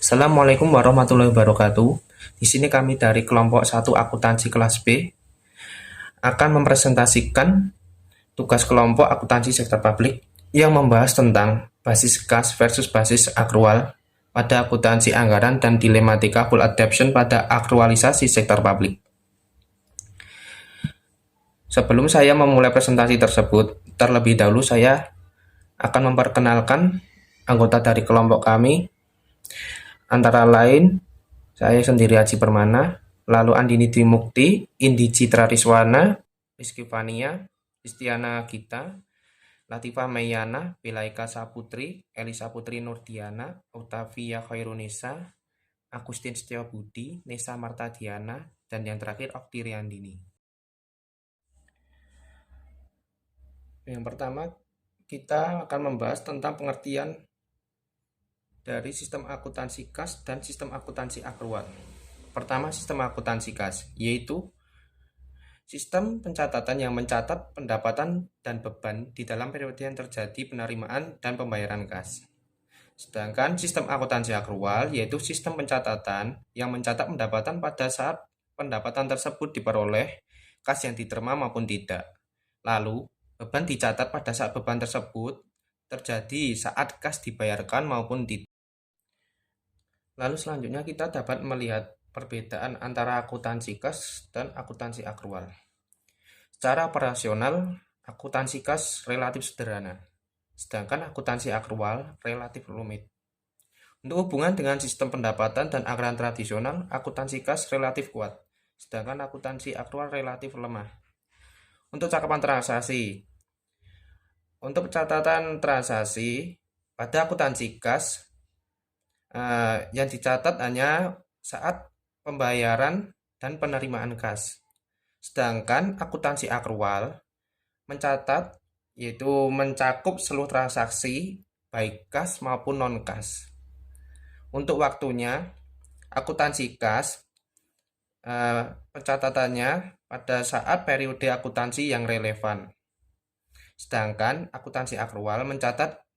Assalamualaikum warahmatullahi wabarakatuh. Di sini kami dari kelompok 1 akuntansi kelas B akan mempresentasikan tugas kelompok akuntansi sektor publik yang membahas tentang basis kas versus basis akrual pada akuntansi anggaran dan dilematika full adoption pada akrualisasi sektor publik. Sebelum saya memulai presentasi tersebut, terlebih dahulu saya akan memperkenalkan anggota dari kelompok kami. Antara lain, saya sendiri Haji Permana, lalu Andini Trimukti, Indi Citra Riswana, Rizky Fania, Istiana Gita, Latifah Mayana, Bilaika Saputri, Elisa Putri Nurdiana, Octavia Khairunisa, Agustin Setiabudi, Nesa Marta Diana, dan yang terakhir Okti Riandini. Yang pertama, kita akan membahas tentang pengertian dari sistem akuntansi kas dan sistem akuntansi akrual. Pertama, sistem akuntansi kas, yaitu sistem pencatatan yang mencatat pendapatan dan beban di dalam periode yang terjadi penerimaan dan pembayaran kas. Sedangkan sistem akuntansi akrual yaitu sistem pencatatan yang mencatat pendapatan pada saat pendapatan tersebut diperoleh, kas yang diterima maupun tidak. Lalu, beban dicatat pada saat beban tersebut terjadi saat kas dibayarkan maupun tidak. Lalu selanjutnya kita dapat melihat perbedaan antara akuntansi kas dan akuntansi akrual. Secara operasional, akuntansi kas relatif sederhana, sedangkan akuntansi akrual relatif rumit. Untuk hubungan dengan sistem pendapatan dan anggaran tradisional, akuntansi kas relatif kuat, sedangkan akuntansi akrual relatif lemah. Untuk cakupan transaksi, untuk catatan transaksi pada akuntansi kas yang dicatat hanya saat pembayaran dan penerimaan kas. Sedangkan akuntansi akrual mencatat yaitu mencakup seluruh transaksi baik kas maupun non kas. Untuk waktunya, akuntansi kas pencatatannya pada saat periode akuntansi yang relevan. Sedangkan akuntansi akrual mencatat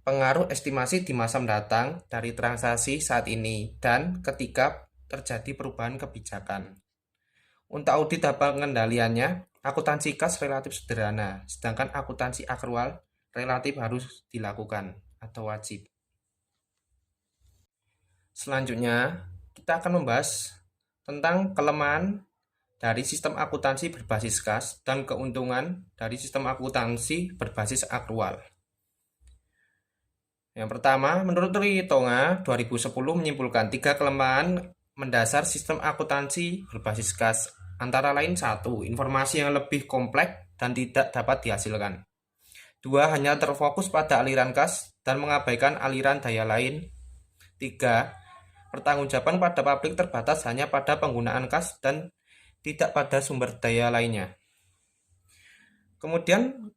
pengaruh estimasi di masa mendatang dari transaksi saat ini dan ketika terjadi perubahan kebijakan. Untuk audit dan pengendaliannya, akuntansi kas relatif sederhana, sedangkan akuntansi akrual relatif harus dilakukan atau wajib. Selanjutnya, kita akan membahas tentang kelemahan dari sistem akuntansi berbasis kas dan keuntungan dari sistem akuntansi berbasis akrual. Yang pertama, menurut Ritonga 2010 menyimpulkan 3 kelemahan mendasar sistem akuntansi berbasis kas, antara lain 1. Informasi yang lebih kompleks dan tidak dapat dihasilkan. 2. Hanya terfokus pada aliran kas dan mengabaikan aliran daya lain. 3. Pertanggungjawaban pada publik terbatas hanya pada penggunaan kas dan tidak pada sumber daya lainnya. Kemudian,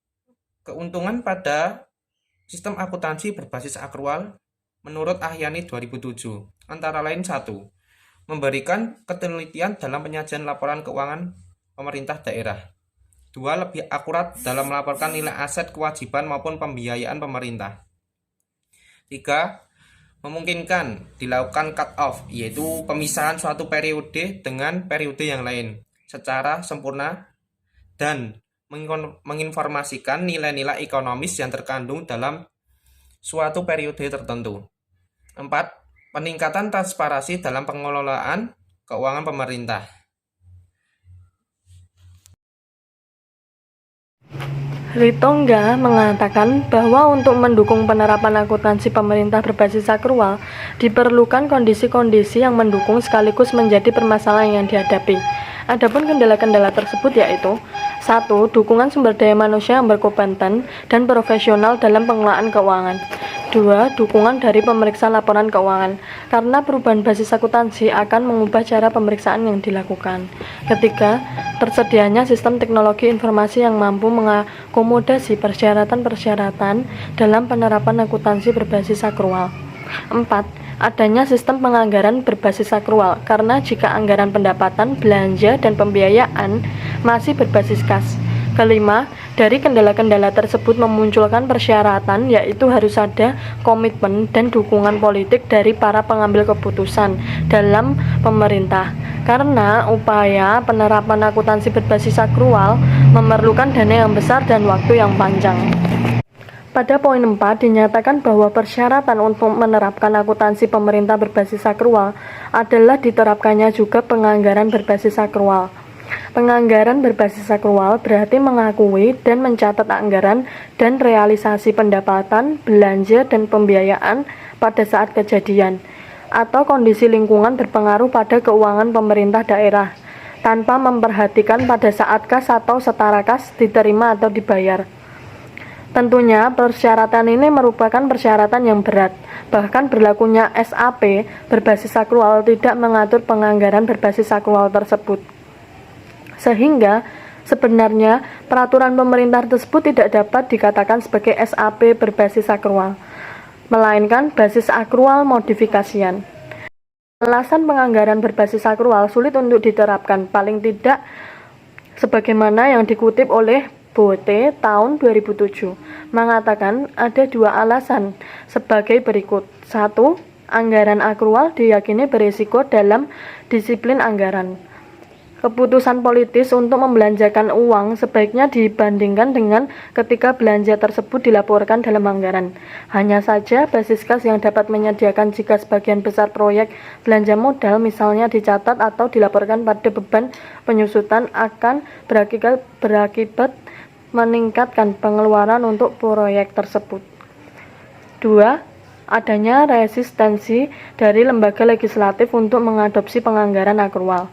keuntungan pada sistem akuntansi berbasis akrual menurut Ahyani 2007 antara lain 1. Memberikan ketelitian dalam penyajian laporan keuangan pemerintah daerah. 2. Lebih akurat dalam melaporkan nilai aset, kewajiban maupun pembiayaan pemerintah. 3. Memungkinkan dilakukan cut-off, yaitu pemisahan suatu periode dengan periode yang lain secara sempurna dan menginformasikan nilai-nilai ekonomis yang terkandung dalam suatu periode tertentu. 4. Peningkatan transparansi dalam pengelolaan keuangan pemerintah. Ritonga mengatakan bahwa untuk mendukung penerapan akuntansi pemerintah berbasis akrual diperlukan kondisi-kondisi yang mendukung sekaligus menjadi permasalahan yang dihadapi. Adapun kendala-kendala tersebut yaitu 1. Dukungan sumber daya manusia yang berkompeten dan profesional dalam pengelolaan keuangan. 2. Dukungan dari pemeriksa laporan keuangan, karena perubahan basis akuntansi akan mengubah cara pemeriksaan yang dilakukan. Ketiga, tersedianya sistem teknologi informasi yang mampu mengakomodasi persyaratan-persyaratan dalam penerapan akuntansi berbasis akrual. 4. Adanya sistem penganggaran berbasis akrual, karena jika anggaran pendapatan, belanja, dan pembiayaan masih berbasis kas. Kelima, Dari kendala-kendala tersebut memunculkan persyaratan, yaitu harus ada komitmen dan dukungan politik dari para pengambil keputusan dalam pemerintah. Karena upaya penerapan akuntansi berbasis akrual memerlukan dana yang besar dan waktu yang panjang. Pada poin 4 dinyatakan bahwa persyaratan untuk menerapkan akuntansi pemerintah berbasis akrual adalah diterapkannya juga penganggaran berbasis akrual. Penganggaran berbasis akrual berarti mengakui dan mencatat anggaran dan realisasi pendapatan, belanja, dan pembiayaan pada saat kejadian atau kondisi lingkungan berpengaruh pada keuangan pemerintah daerah tanpa memperhatikan pada saat kas atau setara kas diterima atau dibayar. Tentunya persyaratan ini merupakan persyaratan yang berat. Bahkan berlakunya SAP berbasis akrual tidak mengatur penganggaran berbasis akrual tersebut. Sehingga sebenarnya peraturan pemerintah tersebut tidak dapat dikatakan sebagai SAP berbasis akrual, melainkan basis akrual modifikasian. Alasan penganggaran berbasis akrual sulit untuk diterapkan, paling tidak sebagaimana yang dikutip oleh Bote tahun 2007, mengatakan ada dua alasan sebagai berikut. 1. Anggaran akrual diyakini berisiko dalam disiplin anggaran. Keputusan politis untuk membelanjakan uang sebaiknya dibandingkan dengan ketika belanja tersebut dilaporkan dalam anggaran. Hanya saja basis kas yang dapat menyediakan jika sebagian besar proyek belanja modal misalnya dicatat atau dilaporkan pada beban penyusutan akan berakibat meningkatkan pengeluaran untuk proyek tersebut. 2. Adanya resistensi dari lembaga legislatif untuk mengadopsi penganggaran akrual.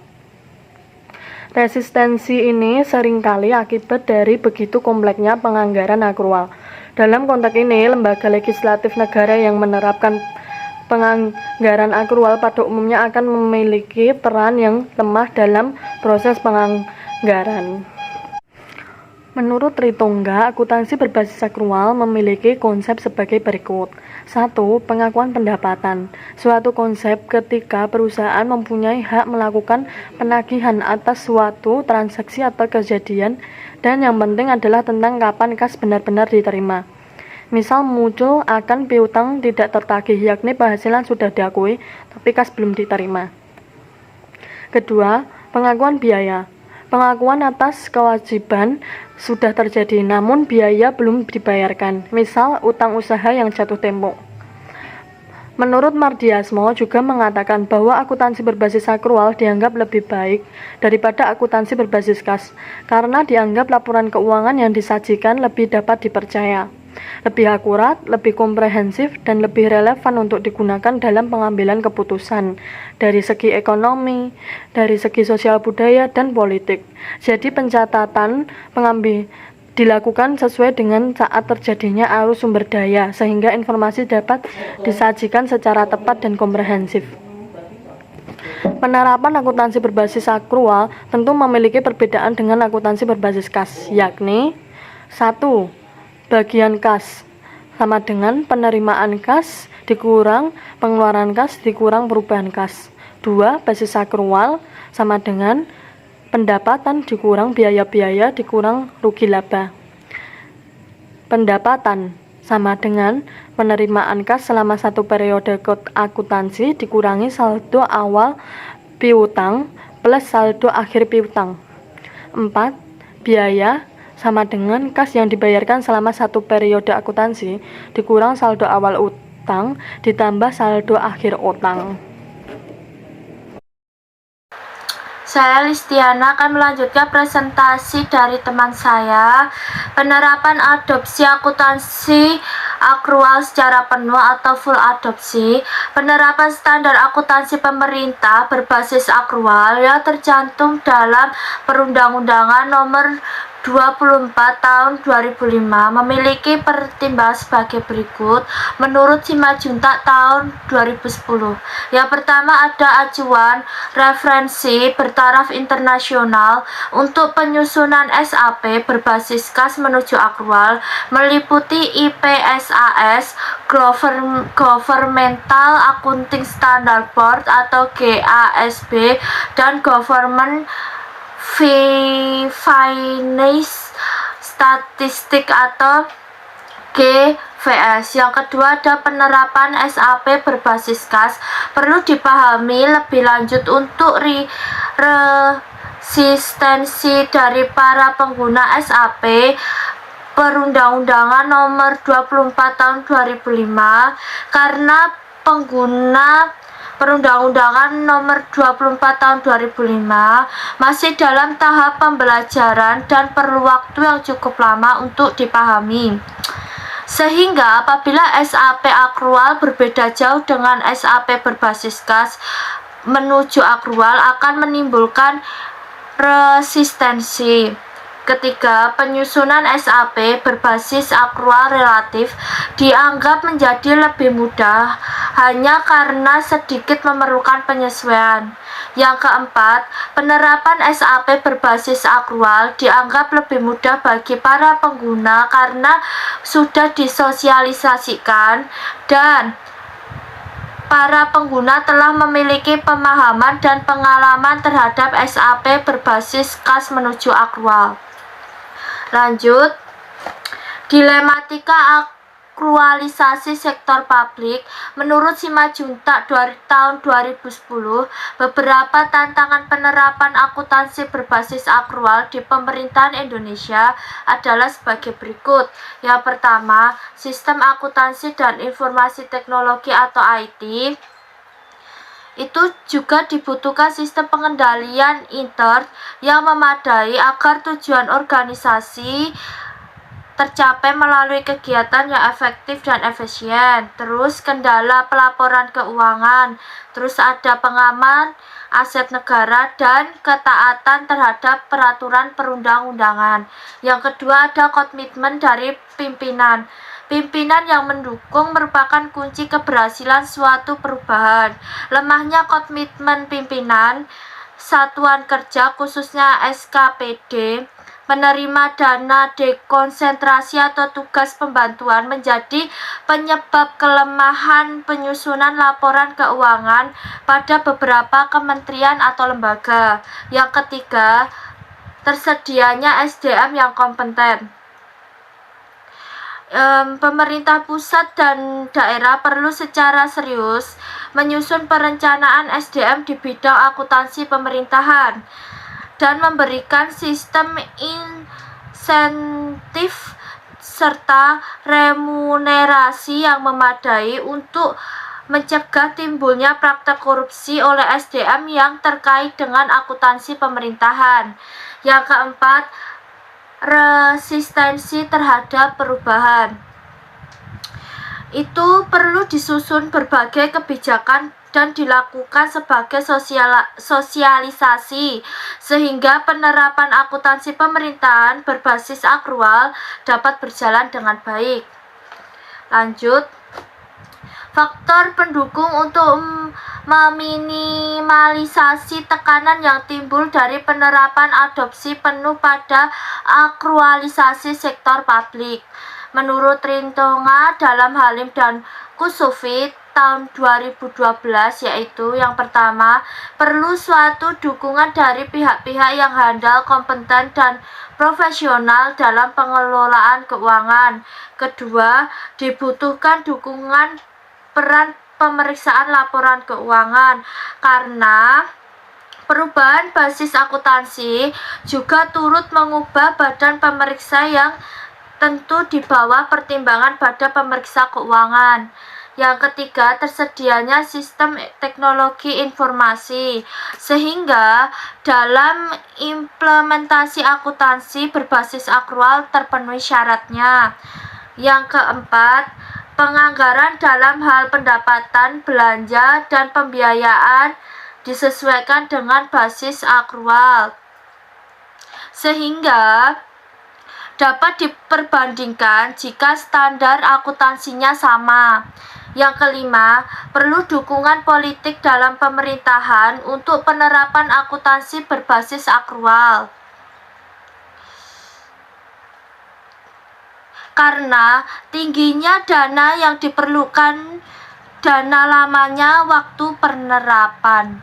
Resistensi ini seringkali akibat dari begitu kompleksnya penganggaran akrual. Dalam konteks ini, lembaga legislatif negara yang menerapkan penganggaran akrual pada umumnya akan memiliki peran yang lemah dalam proses penganggaran. Menurut Ritongga, akuntansi berbasis akrual memiliki konsep sebagai berikut. 1. Pengakuan pendapatan. Suatu konsep ketika perusahaan mempunyai hak melakukan penagihan atas suatu transaksi atau kejadian, dan yang penting adalah tentang kapan kas benar-benar diterima. Misal muncul akan piutang tidak tertagih, yakni penghasilan sudah diakui, tapi kas belum diterima. Kedua, pengakuan biaya. Pengakuan atas kewajiban sudah terjadi, namun biaya belum dibayarkan, misal utang usaha yang jatuh tempo. Menurut Mardiasmo juga mengatakan bahwa akuntansi berbasis akrual dianggap lebih baik daripada akuntansi berbasis kas, karena dianggap laporan keuangan yang disajikan lebih dapat dipercaya, lebih akurat, lebih komprehensif, dan lebih relevan untuk digunakan dalam pengambilan keputusan dari segi ekonomi, dari segi sosial budaya, dan politik. Jadi pencatatan dilakukan sesuai dengan saat terjadinya arus sumber daya, sehingga informasi dapat disajikan secara tepat dan komprehensif. Penerapan akuntansi berbasis akrual tentu memiliki perbedaan dengan akuntansi berbasis kas, yakni 1. Bagian kas sama dengan penerimaan kas dikurang pengeluaran kas dikurang perubahan kas. 2. Basis akrual sama dengan pendapatan dikurang biaya-biaya dikurang rugi laba. Pendapatan sama dengan penerimaan kas selama satu periode akuntansi dikurangi saldo awal piutang plus saldo akhir piutang. 4. Biaya sama dengan kas yang dibayarkan selama satu periode akuntansi dikurang saldo awal utang ditambah saldo akhir utang. Saya Listiana akan melanjutkan presentasi dari teman saya, penerapan adopsi akuntansi akrual secara penuh atau full adopsi. Penerapan standar akuntansi pemerintah berbasis akrual yang tercantum dalam Perundang-undangan Nomor 24 tahun 2005 memiliki pertimbangan sebagai berikut menurut Simajuntak tahun 2010. Yang pertama, ada acuan referensi bertaraf internasional untuk penyusunan SAP berbasis kas menuju akrual meliputi IPSAS Governmental Accounting Standard Board atau GASB dan Government Finance statistik atau GVS. Yang kedua ada penerapan SAP berbasis kas. Perlu dipahami lebih lanjut untuk resistensi dari para pengguna SAP. Perundang-undangan nomor 24 tahun 2005 karena pengguna Perundang-undangan nomor 24 tahun 2005 masih dalam tahap pembelajaran dan perlu waktu yang cukup lama untuk dipahami. Sehingga apabila SAP akrual berbeda jauh dengan SAP berbasis kas menuju akrual akan menimbulkan resistensi. Ketiga, penyusunan SAP berbasis akrual relatif dianggap menjadi lebih mudah hanya karena sedikit memerlukan penyesuaian. Yang keempat, penerapan SAP berbasis akrual dianggap lebih mudah bagi para pengguna karena sudah disosialisasikan dan para pengguna telah memiliki pemahaman dan pengalaman terhadap SAP berbasis kas menuju akrual. Lanjut, dilematika akrualisasi sektor publik. Menurut Simajuntak tahun 2010, beberapa tantangan penerapan akuntansi berbasis akrual di pemerintahan Indonesia adalah sebagai berikut. Yang pertama, sistem akuntansi dan informasi teknologi atau IT. Itu juga dibutuhkan sistem pengendalian intern yang memadai agar tujuan organisasi tercapai melalui kegiatan yang efektif dan efisien. Terus kendala pelaporan keuangan. Terus ada pengaman aset negara dan ketaatan terhadap peraturan perundang-undangan. Yang kedua ada komitmen dari pimpinan. Pimpinan yang mendukung merupakan kunci keberhasilan suatu perubahan. Lemahnya komitmen pimpinan satuan kerja khususnya SKPD menerima dana dekonsentrasi atau tugas pembantuan menjadi penyebab kelemahan penyusunan laporan keuangan pada beberapa kementerian atau lembaga. Yang ketiga, tersedianya SDM yang kompeten. Pemerintah pusat dan daerah perlu secara serius menyusun perencanaan SDM di bidang akuntansi pemerintahan dan memberikan sistem insentif serta remunerasi yang memadai untuk mencegah timbulnya praktek korupsi oleh SDM yang terkait dengan akuntansi pemerintahan. Yang keempat, resistensi terhadap perubahan. Itu perlu disusun berbagai kebijakan dan dilakukan sebagai sosialisasi sehingga penerapan akuntansi pemerintahan berbasis akrual dapat berjalan dengan baik. Lanjut, faktor pendukung untuk meminimalisasi tekanan yang timbul dari penerapan adopsi penuh pada akrualisasi sektor publik. Menurut Rintonga dalam Halim dan Kusufit tahun 2012, yaitu yang pertama, perlu suatu dukungan dari pihak-pihak yang handal, kompeten, dan profesional dalam pengelolaan keuangan. Kedua, dibutuhkan dukungan peran pemeriksaan laporan keuangan karena perubahan basis akuntansi juga turut mengubah badan pemeriksa yang tentu di bawah pertimbangan pada pemeriksa keuangan. Yang ketiga, tersedianya sistem teknologi informasi sehingga dalam implementasi akuntansi berbasis akrual terpenuhi syaratnya. Yang keempat, penganggaran dalam hal pendapatan, belanja, dan pembiayaan disesuaikan dengan basis akrual sehingga dapat diperbandingkan jika standar akuntansinya sama. Yang kelima, perlu dukungan politik dalam pemerintahan untuk penerapan akuntansi berbasis akrual. Karena tingginya dana yang diperlukan, dana lamanya waktu penerapan.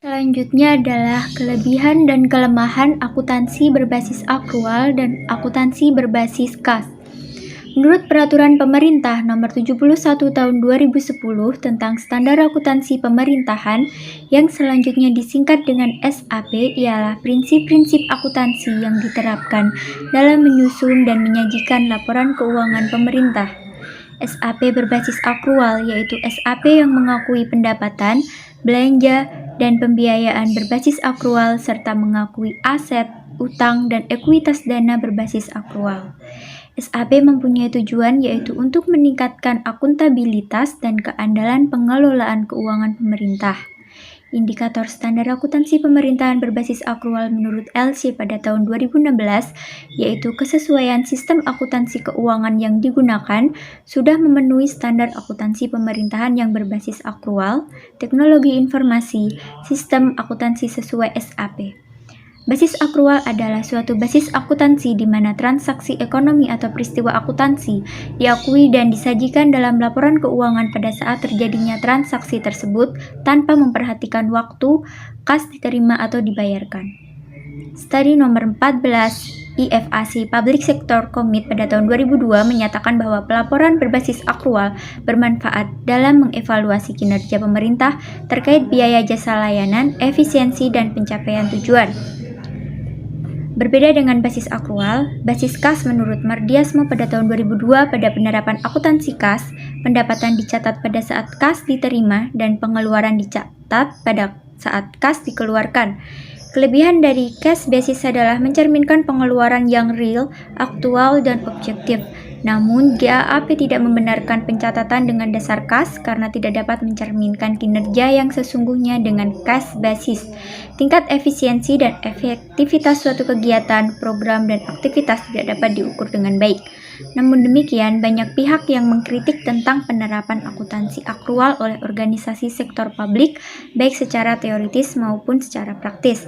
Selanjutnya adalah kelebihan dan kelemahan akuntansi berbasis akrual dan akuntansi berbasis kas. Menurut Peraturan Pemerintah Nomor 71 Tahun 2010 tentang Standar Akuntansi Pemerintahan yang selanjutnya disingkat dengan SAP ialah prinsip-prinsip akuntansi yang diterapkan dalam menyusun dan menyajikan laporan keuangan pemerintah. SAP berbasis akrual yaitu SAP yang mengakui pendapatan, belanja, dan pembiayaan berbasis akrual serta mengakui aset, utang, dan ekuitas dana berbasis akrual. SAP mempunyai tujuan yaitu untuk meningkatkan akuntabilitas dan keandalan pengelolaan keuangan pemerintah. Indikator standar akuntansi pemerintahan berbasis akrual menurut LC pada tahun 2016, yaitu kesesuaian sistem akuntansi keuangan yang digunakan sudah memenuhi standar akuntansi pemerintahan yang berbasis akrual, teknologi informasi, sistem akuntansi sesuai SAP. Basis akrual adalah suatu basis akuntansi di mana transaksi ekonomi atau peristiwa akuntansi diakui dan disajikan dalam laporan keuangan pada saat terjadinya transaksi tersebut tanpa memperhatikan waktu kas diterima atau dibayarkan. Studi nomor 14 IFAC Public Sector Commit pada tahun 2002 menyatakan bahwa pelaporan berbasis akrual bermanfaat dalam mengevaluasi kinerja pemerintah terkait biaya jasa layanan, efisiensi, dan pencapaian tujuan. Berbeda dengan basis akrual, basis kas menurut Mardiasmo pada tahun 2002 pada penerapan akuntansi kas, pendapatan dicatat pada saat kas diterima dan pengeluaran dicatat pada saat kas dikeluarkan. Kelebihan dari cash basis adalah mencerminkan pengeluaran yang real, aktual, dan objektif. Namun, GAAP tidak membenarkan pencatatan dengan dasar kas karena tidak dapat mencerminkan kinerja yang sesungguhnya dengan cash basis. Tingkat efisiensi dan efektivitas suatu kegiatan, program, dan aktivitas tidak dapat diukur dengan baik. Namun demikian, banyak pihak yang mengkritik tentang penerapan akuntansi akrual oleh organisasi sektor publik, baik secara teoritis maupun secara praktis.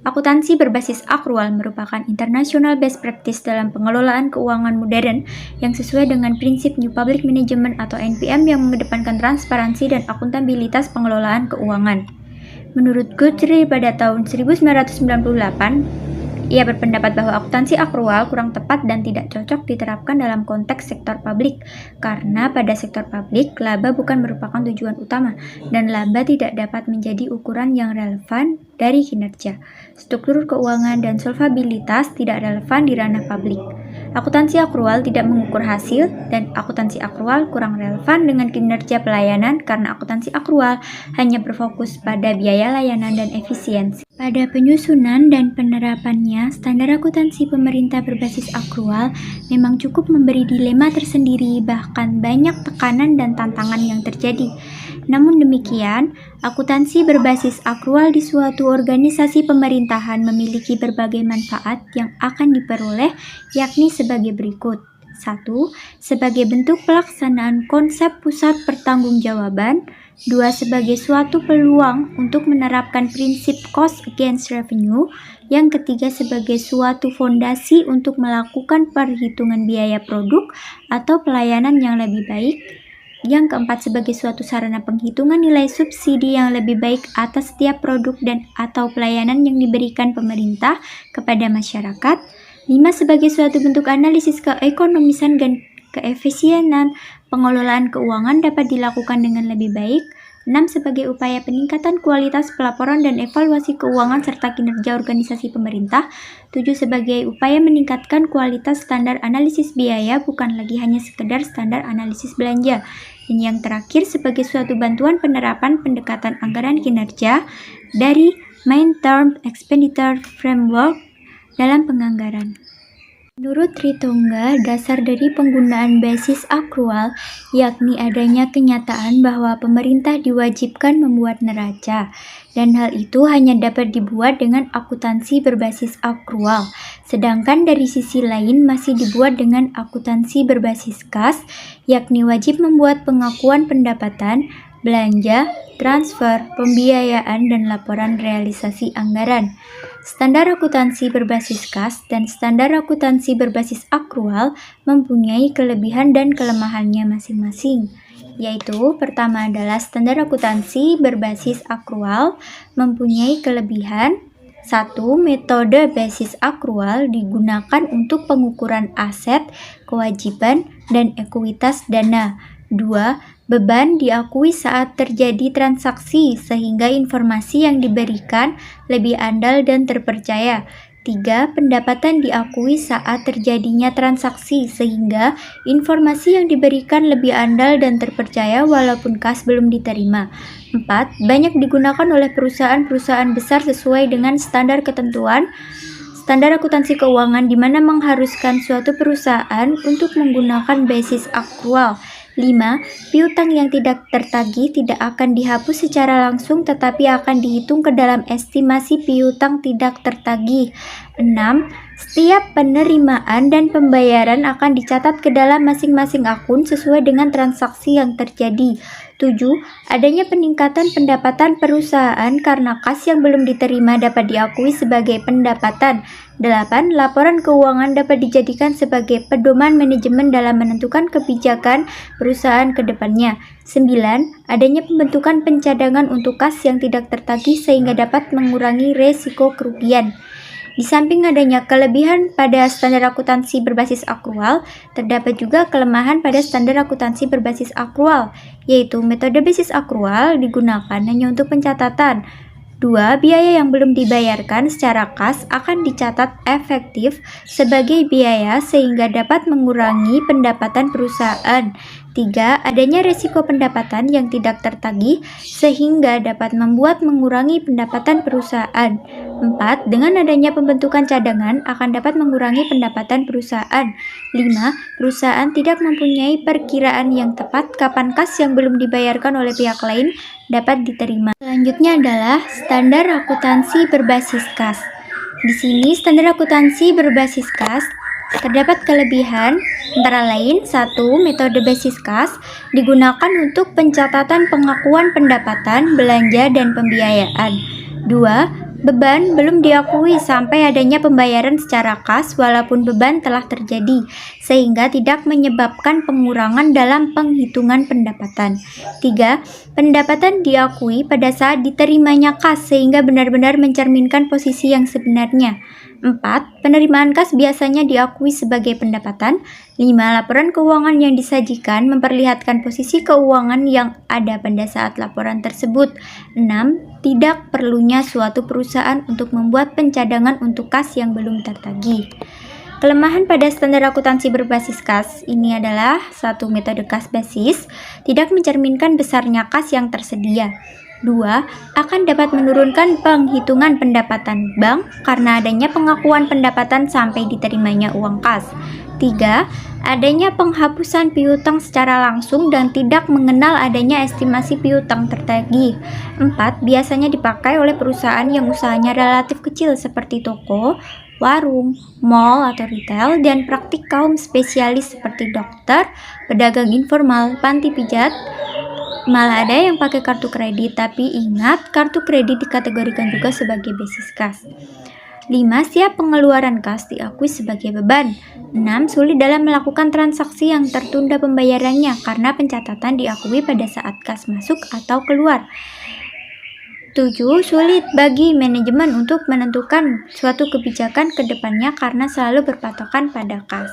Akuntansi berbasis akrual merupakan international best practice dalam pengelolaan keuangan modern yang sesuai dengan prinsip New Public Management atau NPM yang mengedepankan transparansi dan akuntabilitas pengelolaan keuangan. Menurut Guthrie pada tahun 1998, ia berpendapat bahwa akuntansi akrual kurang tepat dan tidak cocok diterapkan dalam konteks sektor publik karena pada sektor publik laba bukan merupakan tujuan utama dan laba tidak dapat menjadi ukuran yang relevan dari kinerja. Struktur keuangan dan solvabilitas tidak relevan di ranah publik. Akuntansi akrual tidak mengukur hasil dan akuntansi akrual kurang relevan dengan kinerja pelayanan karena akuntansi akrual hanya berfokus pada biaya layanan dan efisiensi. Pada penyusunan dan penerapannya, standar akuntansi pemerintah berbasis akrual memang cukup memberi dilema tersendiri, bahkan banyak tekanan dan tantangan yang terjadi. Namun demikian, akuntansi berbasis akrual di suatu organisasi pemerintahan memiliki berbagai manfaat yang akan diperoleh, yakni sebagai berikut. 1. Sebagai bentuk pelaksanaan konsep pusat pertanggungjawaban. 2. Sebagai suatu peluang untuk menerapkan prinsip cost against revenue. Yang ketiga, sebagai suatu fondasi untuk melakukan perhitungan biaya produk atau pelayanan yang lebih baik. Yang keempat, sebagai suatu sarana penghitungan nilai subsidi yang lebih baik atas setiap produk dan atau pelayanan yang diberikan pemerintah kepada masyarakat. 5. Sebagai suatu bentuk analisis keekonomisan dan keefisienan pengelolaan keuangan dapat dilakukan dengan lebih baik. 6. Sebagai upaya peningkatan kualitas pelaporan dan evaluasi keuangan serta kinerja organisasi pemerintah. 7. Sebagai upaya meningkatkan kualitas standar analisis biaya bukan lagi hanya sekedar standar analisis belanja. Dan yang terakhir, sebagai suatu bantuan penerapan pendekatan anggaran kinerja dari Main Term Expenditure Framework dalam penganggaran. Menurut Ritonga, dasar dari penggunaan basis akrual yakni adanya kenyataan bahwa pemerintah diwajibkan membuat neraca, dan hal itu hanya dapat dibuat dengan akuntansi berbasis akrual, sedangkan dari sisi lain masih dibuat dengan akuntansi berbasis kas, yakni wajib membuat pengakuan pendapatan, belanja, transfer, pembiayaan, dan laporan realisasi anggaran. Standar akuntansi berbasis kas dan standar akuntansi berbasis akrual mempunyai kelebihan dan kelemahannya masing-masing. yaitu pertama adalah standar akuntansi berbasis akrual mempunyai kelebihan. 1. Metode basis akrual digunakan untuk pengukuran aset, kewajiban, dan ekuitas dana. 2. Beban diakui saat terjadi transaksi sehingga informasi yang diberikan lebih andal dan terpercaya. 3. Pendapatan diakui saat terjadinya transaksi sehingga informasi yang diberikan lebih andal dan terpercaya walaupun kas belum diterima. 4. Banyak digunakan oleh perusahaan-perusahaan besar sesuai dengan standar ketentuan standar akuntansi keuangan di mana mengharuskan suatu perusahaan untuk menggunakan basis akrual. 5. Piutang yang tidak tertagih tidak akan dihapus secara langsung tetapi akan dihitung ke dalam estimasi piutang tidak tertagih. 6. Setiap penerimaan dan pembayaran akan dicatat ke dalam masing-masing akun sesuai dengan transaksi yang terjadi. 7. Adanya peningkatan pendapatan perusahaan karena kas yang belum diterima dapat diakui sebagai pendapatan. 8. Laporan keuangan dapat dijadikan sebagai pedoman manajemen dalam menentukan kebijakan perusahaan ke depannya. 9. Adanya pembentukan pencadangan untuk kas yang tidak tertagih sehingga dapat mengurangi resiko kerugian. Di samping adanya kelebihan pada standar akuntansi berbasis akrual, terdapat juga kelemahan pada standar akuntansi berbasis akrual, yaitu metode basis akrual digunakan hanya untuk pencatatan. 2. Biaya yang belum dibayarkan secara kas akan dicatat efektif sebagai biaya sehingga dapat mengurangi pendapatan perusahaan. 3. Adanya resiko pendapatan yang tidak tertagih sehingga dapat membuat mengurangi pendapatan perusahaan. 4. Dengan adanya pembentukan cadangan akan dapat mengurangi pendapatan perusahaan. 5. Perusahaan tidak mempunyai perkiraan yang tepat kapan kas yang belum dibayarkan oleh pihak lain dapat diterima. Selanjutnya adalah standar akuntansi berbasis kas. Di sini standar akuntansi berbasis kas terdapat kelebihan antara lain 1. Metode basis kas digunakan untuk pencatatan pengakuan pendapatan, belanja, dan pembiayaan. 2. Beban belum diakui sampai adanya pembayaran secara kas walaupun beban telah terjadi, sehingga tidak menyebabkan pengurangan dalam penghitungan pendapatan. 3. Pendapatan diakui pada saat diterimanya kas sehingga benar-benar mencerminkan posisi yang sebenarnya. 4. Penerimaan kas biasanya diakui sebagai pendapatan. 5. Laporan keuangan yang disajikan memperlihatkan posisi keuangan yang ada pada saat laporan tersebut. 6. Tidak perlunya suatu perusahaan untuk membuat pencadangan untuk kas yang belum tertagih. Kelemahan pada standar akuntansi berbasis kas ini adalah 1. Metode kas basis tidak mencerminkan besarnya kas yang tersedia. 2. Akan dapat menurunkan penghitungan pendapatan bank karena adanya pengakuan pendapatan sampai diterimanya uang kas. 3. Adanya penghapusan piutang secara langsung dan tidak mengenal adanya estimasi piutang tertagih. 4. Biasanya dipakai oleh perusahaan yang usahanya relatif kecil seperti toko, warung, mall atau retail, dan praktik kaum spesialis seperti dokter, pedagang informal, panti pijat. Malah ada yang pakai kartu kredit, tapi ingat kartu kredit dikategorikan juga sebagai basis kas. 5. Siap pengeluaran kas diakui sebagai beban. 6. Sulit dalam melakukan transaksi yang tertunda pembayarannya karena pencatatan diakui pada saat kas masuk atau keluar. 7. Sulit bagi manajemen untuk menentukan suatu kebijakan ke depannya karena selalu berpatokan pada kas.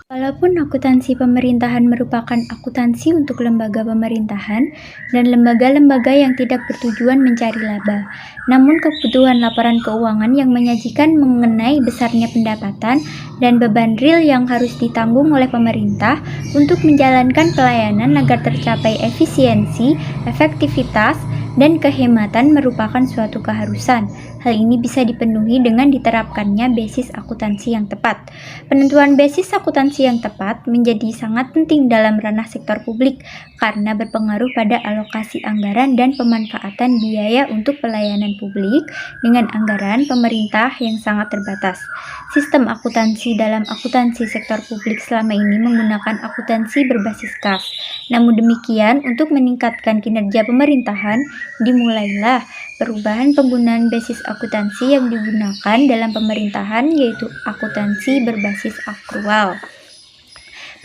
Walaupun akuntansi pemerintahan merupakan akuntansi untuk lembaga pemerintahan dan lembaga-lembaga yang tidak bertujuan mencari laba, namun kebutuhan laporan keuangan yang menyajikan mengenai besarnya pendapatan dan beban real yang harus ditanggung oleh pemerintah untuk menjalankan pelayanan agar tercapai efisiensi, efektivitas, dan kehematan merupakan suatu keharusan. Hal ini bisa dipenuhi dengan diterapkannya basis akuntansi yang tepat. Penentuan basis akuntansi yang tepat menjadi sangat penting dalam ranah sektor publik karena berpengaruh pada alokasi anggaran dan pemanfaatan biaya untuk pelayanan publik dengan anggaran pemerintah yang sangat terbatas. Sistem akuntansi dalam akuntansi sektor publik selama ini menggunakan akuntansi berbasis kas. Namun demikian, untuk meningkatkan kinerja pemerintahan, dimulailah perubahan penggunaan basis akuntansi yang digunakan dalam pemerintahan, yaitu akuntansi berbasis akrual.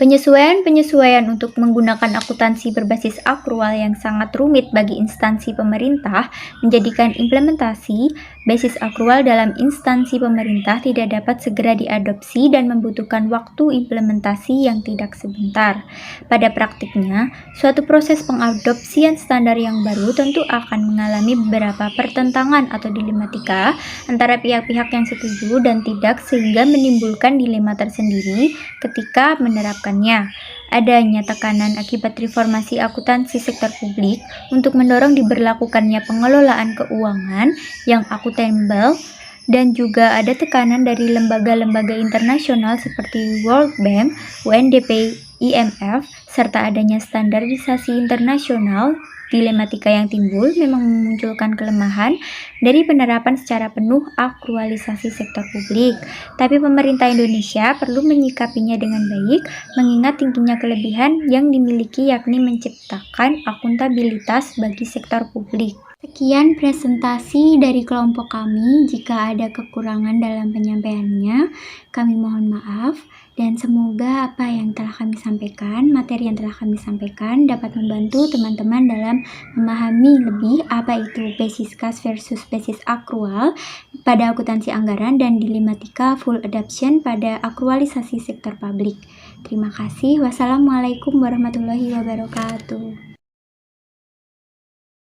Penyesuaian-penyesuaian untuk menggunakan akuntansi berbasis akrual yang sangat rumit bagi instansi pemerintah menjadikan implementasi basis akrual dalam instansi pemerintah tidak dapat segera diadopsi dan membutuhkan waktu implementasi yang tidak sebentar. Pada praktiknya, suatu proses pengadopsian standar yang baru tentu akan mengalami beberapa pertentangan atau dilematika antara pihak-pihak yang setuju dan tidak, sehingga menimbulkan dilema tersendiri ketika menerapkannya. Adanya tekanan akibat reformasi akuntansi sektor publik untuk mendorong diberlakukannya pengelolaan keuangan yang akuntabel, dan juga ada tekanan dari lembaga-lembaga internasional seperti World Bank, UNDP, IMF, serta adanya standarisasi internasional. Dilematika yang timbul memang memunculkan kelemahan dari penerapan secara penuh akrualisasi sektor publik, tapi pemerintah Indonesia perlu menyikapinya dengan baik, mengingat tingginya kelebihan yang dimiliki, yakni menciptakan akuntabilitas bagi sektor publik. Sekian presentasi dari kelompok kami. Jika ada kekurangan dalam penyampaiannya, kami mohon maaf, dan semoga apa yang telah kami sampaikan, materi yang telah kami sampaikan dapat membantu teman-teman dalam memahami lebih apa itu basis kas versus basis akrual pada akuntansi anggaran dan dilematika full adoption pada akrualisasi sektor publik. Terima kasih. Wassalamualaikum warahmatullahi wabarakatuh.